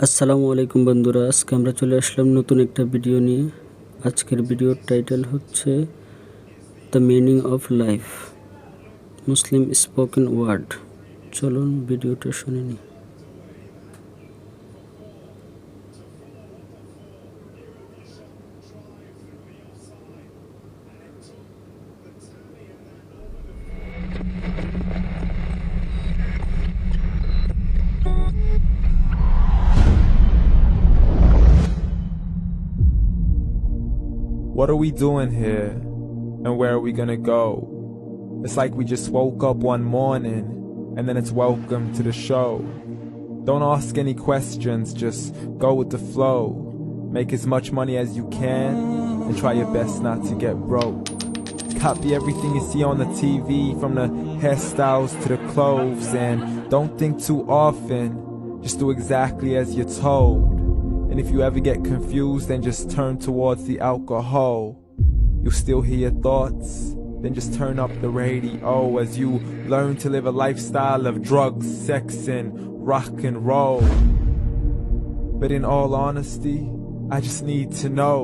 আসসালামু আলাইকুম বন্ধুরা, আজকে আমরা চলে আসলাম নতুন একটা ভিডিও নিয়ে। আজকের ভিডিওর টাইটেল হচ্ছে the meaning of life Muslim spoken word. চলুন ভিডিওটা শুনে নিই। What are we doing here? And where are we gonna go? It's like we just woke up one morning and then it's welcome to the show. Don't ask any questions, just go with the flow. Make as much money as you can and try your best not to get broke. Copy everything you see on the TV, from the hairstyles to the clothes, and don't think too often, just do exactly as you're told. And if you ever get confused, then just turn towards the alcohol. You'll still hear your thoughts, then just turn up the radio as you learn to live a lifestyle of drugs, sex, and rock and roll. But in all honesty, I just need to know,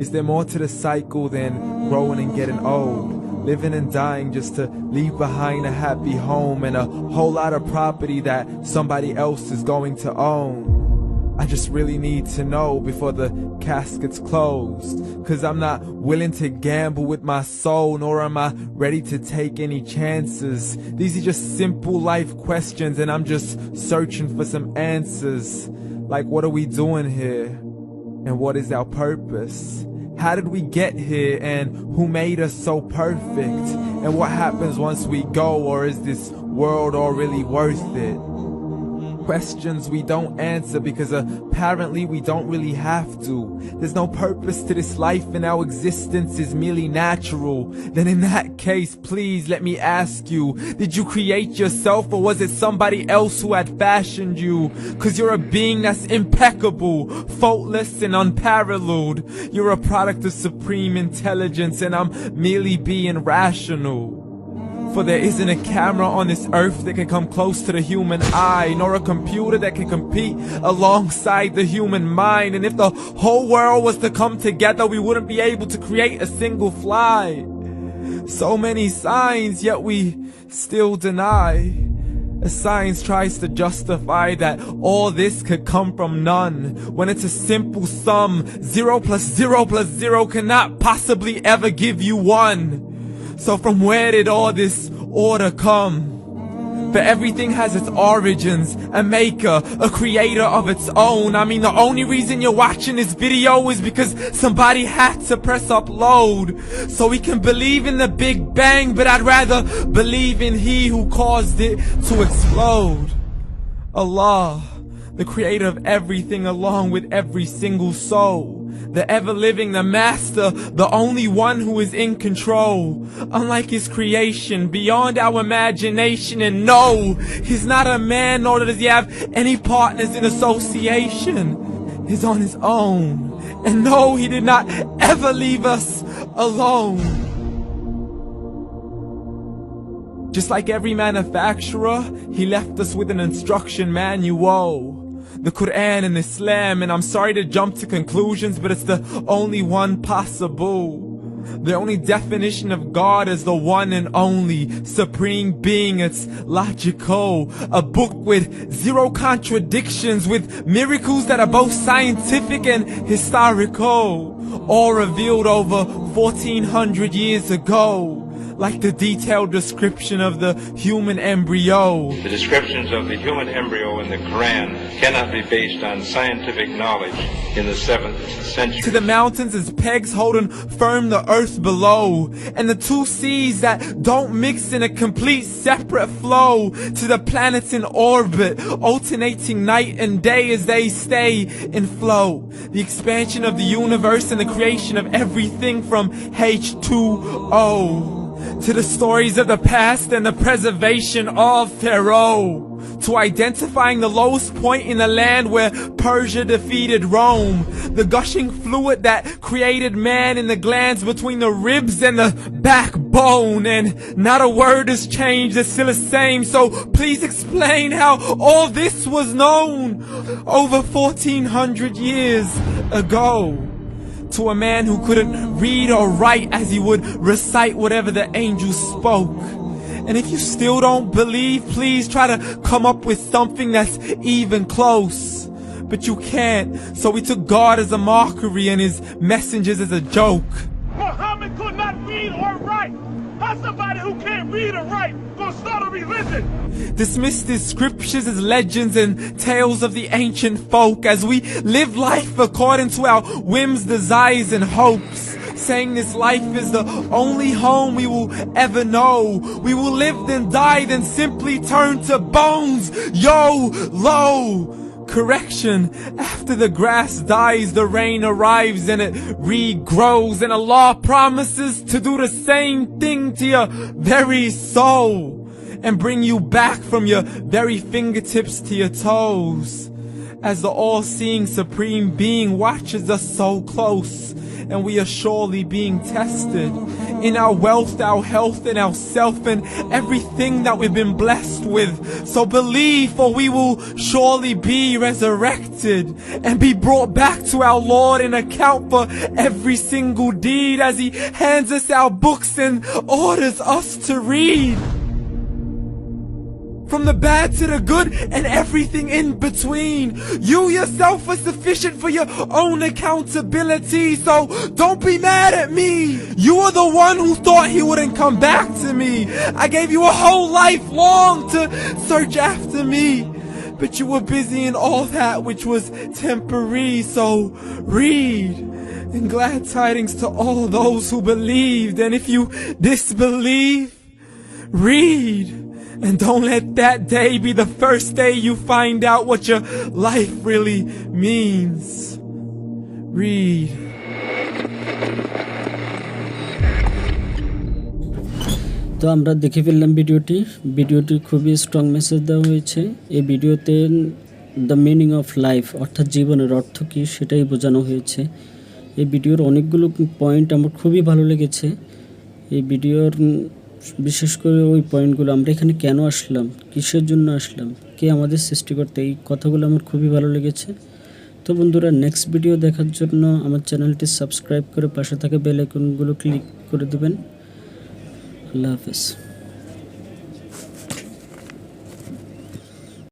is there more to the cycle than growing and getting old? Living and dying just to leave behind a happy home and a whole lot of property that somebody else is going to own. I just really need to know before the casket's closed, 'cause I'm not willing to gamble with my soul, nor am I ready to take any chances. These are just simple life questions and I'm just searching for some answers. Like, what are we doing here? And what is our purpose? How did we get here, and who made us so perfect? And what happens once we go, or is this world all really worth it? Questions we don't answer because apparently we don't really have to. There's no purpose to this life and our existence is merely natural. Then in that case, please let me ask you, did you create yourself, or was it somebody else who had fashioned you? 'Cause you're a being that's impeccable, faultless and unparalleled. You're a product of supreme intelligence and I'm merely being rational. For there isn't a camera on this earth that can come close to the human eye, nor a computer that can compete alongside the human mind. And if the whole world was to come together, we wouldn't be able to create a single fly. So many signs, yet we still deny. As science tries to justify that all this could come from none, when it's a simple sum. 0 plus 0 plus 0 cannot possibly ever give you 1. So from where did all this order come? For everything has its origins, a maker, a creator of its own. I mean, the only reason you're watching this video is because somebody had to press upload. So we can believe in the Big Bang, but I'd rather believe in He who caused it to explode. Allah, the creator of everything along with every single soul. The ever-living, the master, the only one who is in control. Unlike his creation, beyond our imagination. And no, he's not a man, nor does he have any partners in association. He's on his own. And no, he did not ever leave us alone. Just like every manufacturer, he left us with an instruction manual. The Quran and Islam, and I'm sorry to jump to conclusions, but it's the only one possible. The only definition of God is the one and only supreme being. It's logical, a book with 0 contradictions, with miracles that are both scientific and historical, all revealed over 1400 years ago. Like the detailed description of the human embryo. The descriptions of the human embryo in the Quran cannot be based on scientific knowledge in the 7th century. To the mountains as pegs holding firm the earth below, and the 2 seas that don't mix in a complete separate flow. To the planets in orbit, alternating night and day as they stay in flow. The expansion of the universe and the creation of everything from H2O. To the stories of the past and the preservation of Pharaoh. to identifying the lowest point in the land where Persia defeated Rome, the gushing fluid that created man in the glands between the ribs and the backbone, and not a word has changed, it's still the same. So please explain how all this was known over 1400 years ago to a man who couldn't read or write as he would recite whatever the angels spoke. And if you still don't believe, please try to come up with something that's even close. But you can't, so we took God as a mockery and his messengers as a joke. Muhammad could not read or write. How's somebody who can't read or write gonna start a religion? Dismiss these scriptures as legends and tales of the ancient folk as we live life according to our whims, desires, and hopes, saying this life is the only home we will ever know. We will live then die, then simply turn to bones. YOLO! Correction, after the grass dies, the rain arrives and it regrows, and Allah promises to do the same thing to your very soul and bring you back from your very fingertips to your toes, as the all-seeing supreme being watches us so close, and we are surely being tested in our wealth, our health, and our self, and everything that we've been blessed with. So believe, for we will surely be resurrected and be brought back to our Lord and account for every single deed as he hands us our books and orders us to read. From the bad to the good and everything in between. You yourself are sufficient for your own accountability, so don't be mad at me. You are the one who thought he wouldn't come back to me. I gave you a whole life long to search after me, but you were busy in all that which was temporary, so read. And glad tidings to all those who believed, and if you disbelieve, read. And don't let that day be the first day you find out what your life really means. Read. তো আমরা দেখে ফেললাম ভিডিওটি খুবই strong message দেওয়া হয়েছে। এই ভিডিওতে দ্য মিনিং অফ লাইফ অর্থাৎ জীবনের অর্থ কী সেটাই বোঝানো হয়েছে। এই ভিডিওর অনেকগুলো পয়েন্ট আমার খুবই ভালো লেগেছে। এই ভিডিওর বিশেষ করে ওই পয়েন্টগুলো, আমরা এখানে কেন আসলাম, কিসের জন্য আসলাম, কে আমাদের সৃষ্টিকর্তা, এই কথাগুলো আমার খুবই ভালো লেগেছে। তো বন্ধুরা, নেক্সট ভিডিও দেখার জন্য আমার চ্যানেলটি সাবস্ক্রাইব করে পাশে থাকা বেল আইকনগুলো ক্লিক করে দেবেন। আল্লাহ হাফেজ।